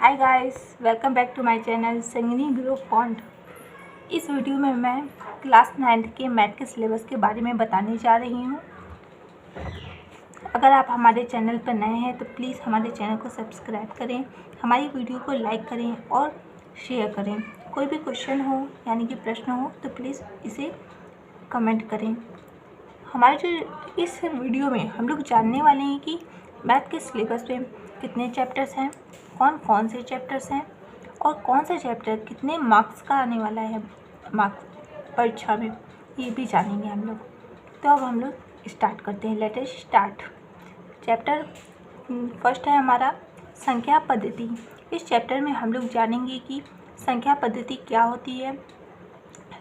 Hi guys, welcome back to my channel Sangini group font. इस video में मैं class 9th के मैथ के सिलेबस के बारे में बताने जा रही हूँ। अगर आप हमारे चैनल पर नए हैं तो प्लीज़ हमारे चैनल को सब्सक्राइब करें, हमारी वीडियो को लाइक करें और शेयर करें। कोई भी क्वेश्चन हो यानी कि प्रश्न हो तो प्लीज़ इसे कमेंट करें। हमारे जो इस वीडियो में हम लोग जानने वाले हैं कि मैथ के सिलेबस में कितने चैप्टर्स हैं, कौन कौन से चैप्टर्स हैं और कौन सा चैप्टर कितने मार्क्स का आने वाला है मार्क्स परीक्षा में, ये भी जानेंगे हम लोग। तो अब हम लोग स्टार्ट करते हैं। Let us start. Chapter first है हमारा संख्या पद्धति। इस चैप्टर में हम लोग जानेंगे कि संख्या पद्धति क्या होती है,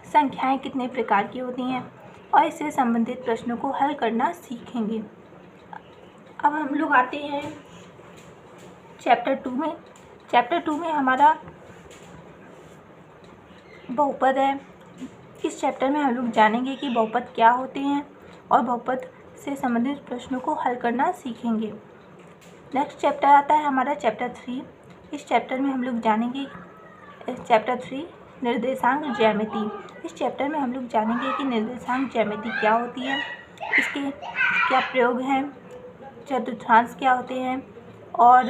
संख्याएं कितने प्रकार की होती हैं और इससे संबंधित प्रश्नों को हल करना सीखेंगे। अब हम लोग आते हैं चैप्टर 2 में। चैप्टर 2 में हमारा बहुपद है। इस चैप्टर में हम लोग जानेंगे कि बहुपद क्या होते हैं और बहुपद से संबंधित प्रश्नों को हल करना सीखेंगे। नेक्स्ट चैप्टर आता है हमारा चैप्टर 3। इस चैप्टर में हम लोग जानेंगे चैप्टर 3 निर्देशांक ज्यामिति। इस चैप्टर में हम लोग जानेंगे कि निर्देशांक ज्यामिति क्या होती है, इसके क्या प्रयोग हैं, चतुर्थांश क्या होते हैं और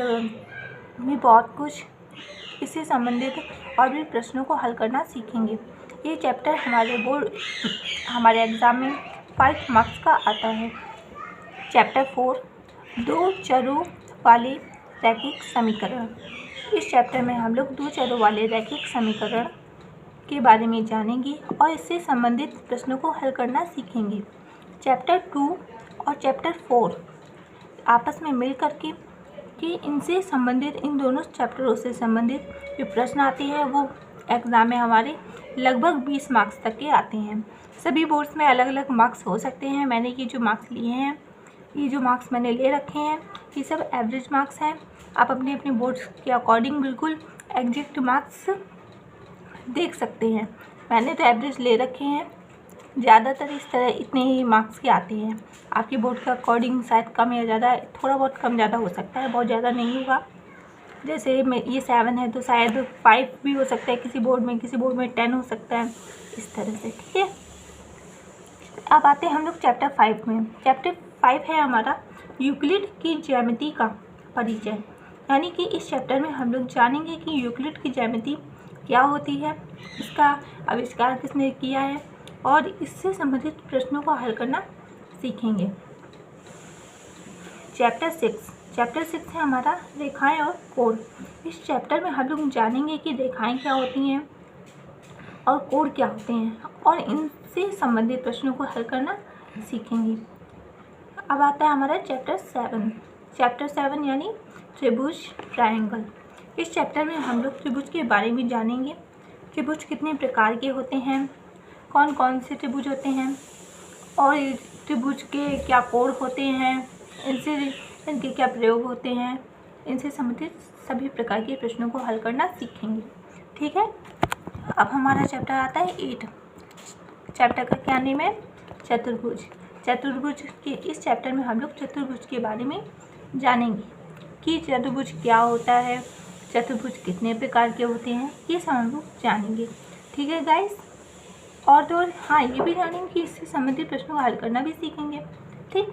भी बहुत कुछ इससे संबंधित और भी प्रश्नों को हल करना सीखेंगे। ये चैप्टर हमारे एग्ज़ाम में 5 मार्क्स का आता है। चैप्टर 4 दो चरों वाले रैखिक समीकरण। इस चैप्टर में हम लोग दो चरों वाले रैखिक समीकरण के बारे में जानेंगे और इससे संबंधित प्रश्नों को हल करना सीखेंगे। चैप्टर 2 और चैप्टर 4 आपस में मिल करके कि इनसे संबंधित, इन दोनों चैप्टरों से संबंधित जो प्रश्न आते हैं वो एग्ज़ाम में हमारे लगभग 20 मार्क्स तक के आते हैं। सभी बोर्ड्स में अलग अलग मार्क्स हो सकते हैं। मैंने ये जो मार्क्स लिए हैं, ये जो मार्क्स मैंने ले रखे हैं, ये सब एवरेज मार्क्स हैं। आप अपने अपने बोर्ड्स के अकॉर्डिंग बिल्कुल एग्जैक्ट मार्क्स देख सकते हैं। मैंने तो एवरेज ले रखे हैं। ज़्यादातर इस तरह इतने ही मार्क्स के आते हैं। आपके बोर्ड के अकॉर्डिंग शायद कम या ज़्यादा, थोड़ा बहुत कम ज़्यादा हो सकता है, बहुत ज़्यादा नहीं होगा। जैसे ये 7 है तो शायद 5 भी हो सकता है किसी बोर्ड में 10 हो सकता है, इस तरह से। ठीक है, अब आते हैं हम लोग चैप्टर 5 में। चैप्टर 5 है हमारा यूक्लिड की ज्यामिति का परिचय। यानी कि इस चैप्टर में हम लोग जानेंगे कि यूक्लिड की ज्यामिति क्या होती है, इसका आविष्कार किसने किया है और इससे संबंधित प्रश्नों को हल करना सीखेंगे। चैप्टर 6 है हमारा रेखाएं और कोण। इस चैप्टर में हम लोग जानेंगे कि रेखाएं क्या होती हैं और कोण क्या होते हैं और इनसे संबंधित प्रश्नों को हल करना सीखेंगे। अब आता है हमारा चैप्टर 7 यानी त्रिभुज, ट्रायंगल। इस चैप्टर में हम लोग त्रिभुज के बारे में जानेंगे। त्रिभुज कितने प्रकार के होते हैं, कौन कौन से त्रिभुज होते हैं और त्रिभुज के क्या कोण होते हैं, इनके क्या प्रयोग होते हैं, इनसे संबंधित सभी प्रकार के प्रश्नों को हल करना सीखेंगे। ठीक है, अब हमारा चैप्टर आता है 8। चैप्टर का क्या नेम है? चतुर्भुज के इस चैप्टर में हम लोग चतुर्भुज के बारे में जानेंगे कि चतुर्भुज क्या होता है, चतुर्भुज कितने प्रकार के होते हैं, ये सब हम लोग जानेंगे। ठीक है गाइस, और तो और हाँ, ये भी जानेंगे कि इससे संबंधित प्रश्नों का हल करना भी सीखेंगे। ठीक,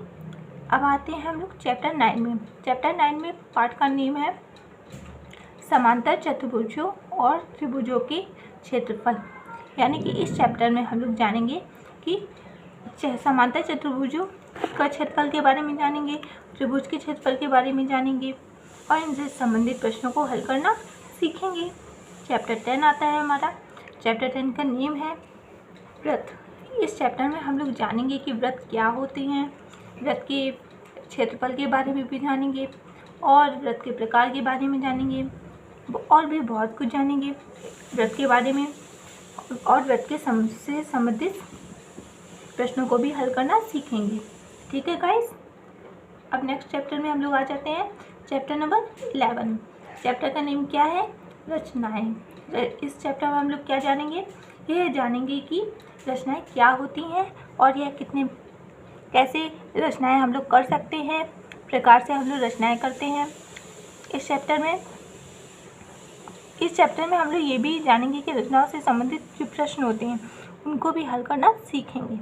अब आते हैं हम लोग चैप्टर 9 में। चैप्टर 9 में पाठ का नेम है समांतर चतुर्भुजों और त्रिभुजों के क्षेत्रफल। यानी कि इस चैप्टर में हम लोग जानेंगे कि समांतर चतुर्भुजों का क्षेत्रफल के बारे में जानेंगे, त्रिभुज के क्षेत्रफल के बारे में जानेंगे और इनसे संबंधित प्रश्नों को हल करना सीखेंगे। चैप्टर 10 आता है हमारा। चैप्टर 10 का नेम है व्रत। इस चैप्टर में हम लोग जानेंगे कि व्रत क्या होते हैं, व्रत के क्षेत्रफल के बारे में भी जानेंगे और व्रत के प्रकार के बारे में जानेंगे और भी बहुत कुछ जानेंगे व्रत के बारे में और व्रत के से संबंधित प्रश्नों को भी हल करना सीखेंगे। ठीक है गाइस, अब नेक्स्ट चैप्टर में हम लोग आ जाते हैं चैप्टर नंबर 11। चैप्टर का नेम क्या है? रचनाएं। इस चैप्टर में हम लोग क्या जानेंगे? यह जानेंगे कि रचनाएं क्या होती हैं और यह कैसे रचनाएं हम लोग कर सकते हैं, प्रकार से हम लोग रचनाएं करते हैं। इस चैप्टर में इस चैप्टर में हम लोग ये भी जानेंगे कि रचनाओं से संबंधित जो प्रश्न होते हैं उनको भी हल करना सीखेंगे।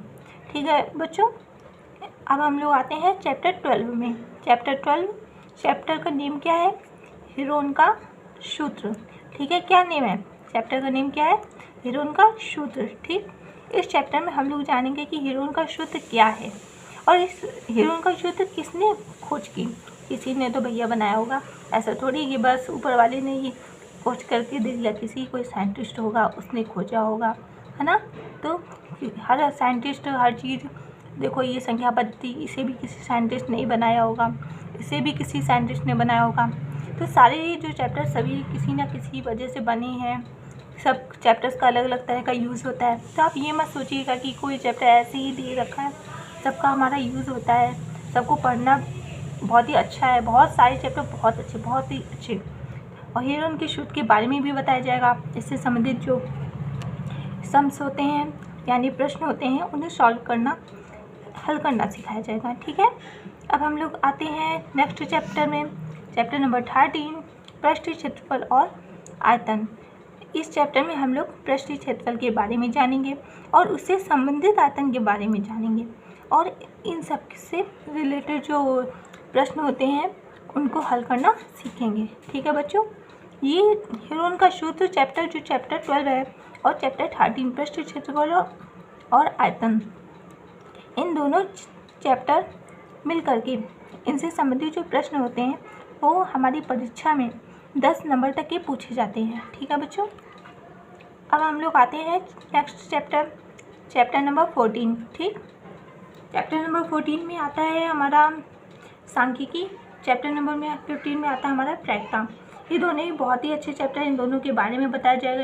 ठीक है बच्चों, अब हम लोग आते हैं चैप्टर 12 में। चैप्टर 12, चैप्टर का नेम क्या है? हीरोन का सूत्र। ठीक है, क्या नेम है? चैप्टर का नेम क्या है? हीरोन का सूत्र। ठीक, इस चैप्टर में हम लोग जानेंगे कि हीरोन का सूत्र क्या है और इस हीरोन का सूत्र किसने खोज की। किसी ने तो भैया बनाया होगा, ऐसा थोड़ी कि बस ऊपर वाले ने ही खोज करके दे दिया। किसी कोई साइंटिस्ट होगा, उसने खोजा होगा, है ना। तो हर साइंटिस्ट हर चीज़, देखो ये संख्या पद्धति, इसे भी किसी साइंटिस्ट ने बनाया होगा, इसे भी किसी साइंटिस्ट ने बनाया होगा। तो सारे जो चैप्टर सभी किसी न किसी वजह से बने हैं। सब चैप्टर्स का अलग अलग तरह का यूज़ होता है। तो आप ये मत सोचिएगा कि कोई चैप्टर ऐसे ही दे रखा है, सबका हमारा यूज़ होता है, सबको पढ़ना बहुत ही अच्छा है। बहुत सारे चैप्टर बहुत अच्छे, बहुत ही अच्छे। और हीरोन के सूत्र के बारे में भी बताया जाएगा। इससे संबंधित जो सम्स होते हैं यानी प्रश्न होते हैं उन्हें सॉल्व करना, हल करना सिखाया जाएगा। ठीक है, अब हम लोग आते हैं नेक्स्ट चैप्टर में। चैप्टर नंबर 13, पृष्ठीय क्षेत्रफल और आयतन। इस चैप्टर में हम लोग पृष्ठीय क्षेत्रफल के बारे में जानेंगे और उससे संबंधित आयतन के बारे में जानेंगे और इन सब से रिलेटेड जो प्रश्न होते हैं उनको हल करना सीखेंगे। ठीक है बच्चों, ये हीरोन का सूत्र चैप्टर जो चैप्टर 12 है और चैप्टर 13 पृष्ठीय क्षेत्रफल और आयतन, इन दोनों चैप्टर मिल करके इनसे संबंधित जो प्रश्न होते हैं वो हमारी परीक्षा में 10 नंबर तक के पूछे जाते हैं। ठीक है बच्चों, अब हम लोग आते हैं नेक्स्ट चैप्टर, चैप्टर नंबर 14। ठीक, चैप्टर नंबर 14 में आता है हमारा सांख्यिकी। चैप्टर नंबर 15 में आता है हमारा प्रायिकता। ये दोनों ही बहुत ही अच्छे चैप्टर हैं। इन दोनों के बारे में बताया जाएगा,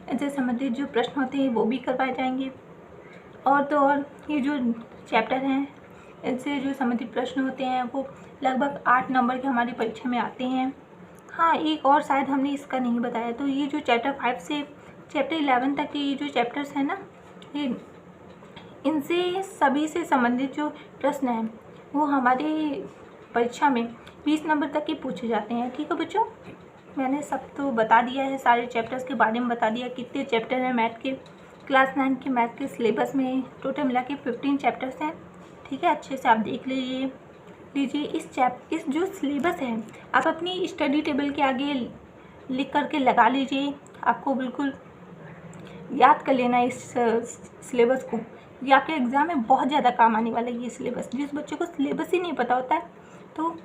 इनसे संबंधित जो प्रश्न होते हैं वो भी करवाए जाएंगे। और तो और ये जो चैप्टर हैं इनसे जो संबंधित प्रश्न होते हैं वो लगभग 8 नंबर के हमारी परीक्षा में आते हैं। हाँ, एक और शायद हमने इसका नहीं बताया, तो ये जो चैप्टर 5 से चैप्टर 11 तक के ये जो चैप्टर्स हैं ना, ये इनसे सभी से संबंधित जो प्रश्न हैं वो हमारी परीक्षा में 20 नंबर तक के पूछे जाते हैं। ठीक है बच्चों, मैंने सब तो बता दिया है, सारे चैप्टर्स के बारे में बता दिया कितने चैप्टर हैं मैथ के। क्लास 9 के मैथ के सिलेबस में टोटल मिला के 15 चैप्टर्स हैं। ठीक है, अच्छे से आप देख लीजिए इस जो सिलेबस है आप अपनी स्टडी टेबल के आगे लिख करके लगा लीजिए। आपको बिल्कुल याद कर लेना इस सिलेबस को, ये आपके एग्ज़ाम में बहुत ज़्यादा काम आने वाला है ये सिलेबस। जिस बच्चे को सिलेबस ही नहीं पता होता है तो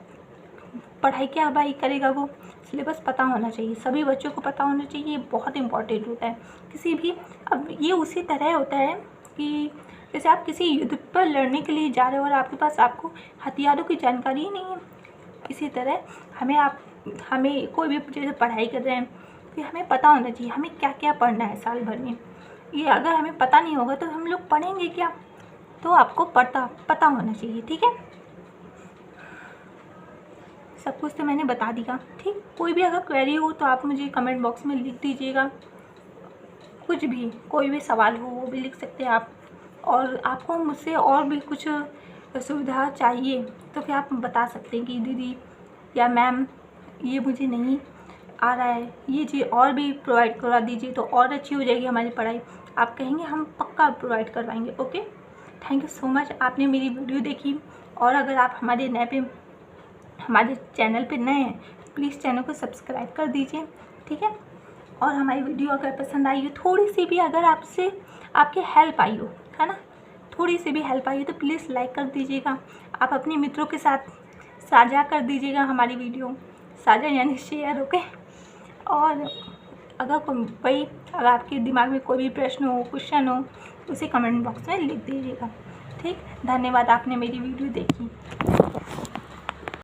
पढ़ाई क्या भाई करेगा, वो सिलेबस पता होना चाहिए, सभी बच्चों को पता होना चाहिए, ये बहुत इंपॉर्टेंट होता है किसी भी। अब ये उसी तरह होता है कि जैसे आप किसी युद्ध पर लड़ने के लिए जा रहे हो और आपके पास आपको हथियारों की जानकारी ही नहीं है, इसी तरह हमें कोई भी जैसे पढ़ाई कर रहे हैं तो हमें पता होना चाहिए हमें क्या क्या पढ़ना है साल भर में। ये अगर हमें पता नहीं होगा तो हम लोग पढ़ेंगे क्या, तो आपको पता होना चाहिए। ठीक है, सब कुछ तो मैंने बता दिया। ठीक, कोई भी अगर क्वेरी हो तो आप मुझे कमेंट बॉक्स में लिख दीजिएगा, कुछ भी कोई भी सवाल हो वो भी लिख सकते हैं आप। और आपको मुझसे और भी कुछ सुविधा चाहिए तो फिर आप बता सकते हैं कि दीदी या मैम ये मुझे नहीं आ रहा है, ये चीज़ और भी प्रोवाइड करवा दीजिए तो और अच्छी हो जाएगी हमारी पढ़ाई। आप कहेंगे हम पक्का प्रोवाइड करवाएंगे। Okay, thank you so much, आपने मेरी वीडियो देखी। और अगर आप हमारे चैनल पे नए हैं प्लीज़ चैनल को सब्सक्राइब कर दीजिए। ठीक है, और हमारी वीडियो अगर पसंद आई हो, थोड़ी सी भी अगर आपसे आपकी हेल्प आई हो, है ना, थोड़ी सी भी हेल्प आई हो तो प्लीज़ लाइक कर दीजिएगा। आप अपने मित्रों के साथ साझा कर दीजिएगा हमारी वीडियो, साझा यानी शेयर। ओके, और अगर आपके दिमाग में कोई भी प्रश्न हो, क्वेश्चन हो, उसे कमेंट बॉक्स में लिख दीजिएगा। ठीक, धन्यवाद, आपने मेरी वीडियो देखी।